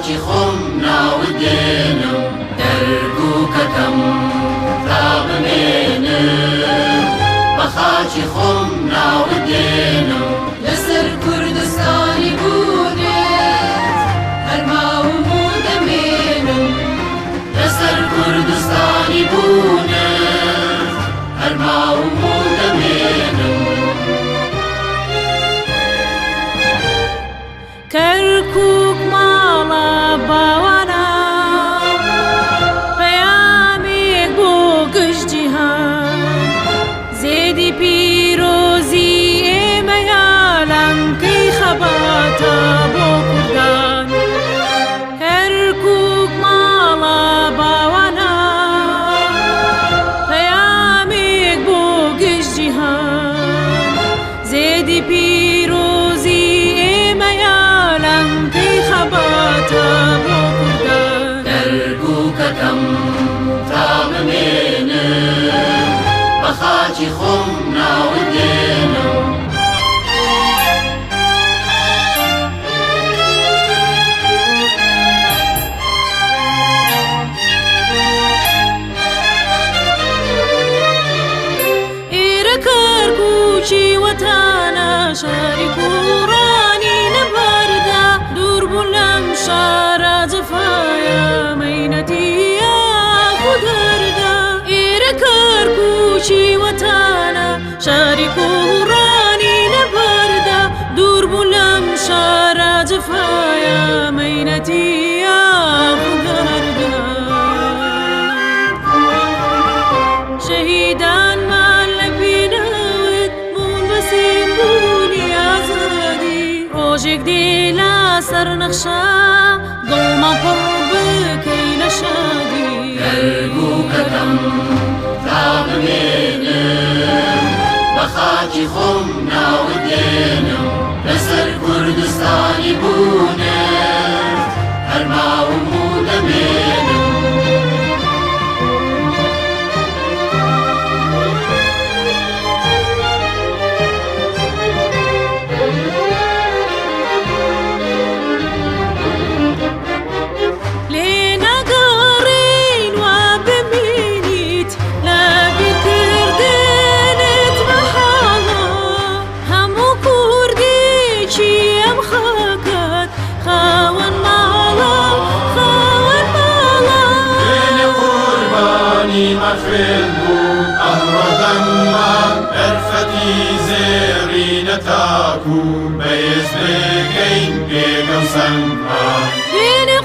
بەخاکی خۆم ناودێنم دەرگ و کەکەم تا بمێنم بەخاکی خۆم ناودێنم لەسەر کوردستانی بوونێت هەرماوم و دەمێنم لەسەر کوردستانی بوونێت هەرماوم و دەمێنم کەرکووک ماڵە باوانە پەیامێک بۆ گشتجیهان زێدی پیرۆزی ئێمەیە لەنکەی خەباتە بۆ کوردان کەرکووک ماڵە باوانە پەیامێک بۆ گشتجیهان زێدی پیرۆزی ئێمەیە لەنکەی خەباتە بۆ کوردان دەرگ و کەکەم تا بمێنم بەخاکی خۆم ناودێنم ئێرە کەرکووکی وەتانە شاری کوڕانی لەبەردا دوور بوون لەم شارە جەفایە مەینەتیە خودەردا ئێرە کەرکووکی وەتانە شاری کوڕانی لەبەردا دوور بوون لەم شارە جەفایە مەینەتیە خودەردا شەهیدانمان لە پێناوت بوون بە سیمبولی ئازادی ڕۆژێک دێ لە سەر نەخشە دڵمان پڕ بکەی لە شادی دەرگ و کەکەم تا بمێنم بەخاکی خۆم ناودێنم لەسەر کوردستانی بوونێت هەرماوم و دەمێنم لێ نەگەڕێین وا بمێنیت لە بیرکردنت بەحاڵە هەموو کوردێکی ئەم خاکات خاوەن ماڵە خاوەن ماڵە وێنە قوربانی مەفرێن بوو ئەمڕۆ دەممان ئەرفەتی زێڕینە تاکو بەهێز بگەین پێگەڵ سەنگمان وێنە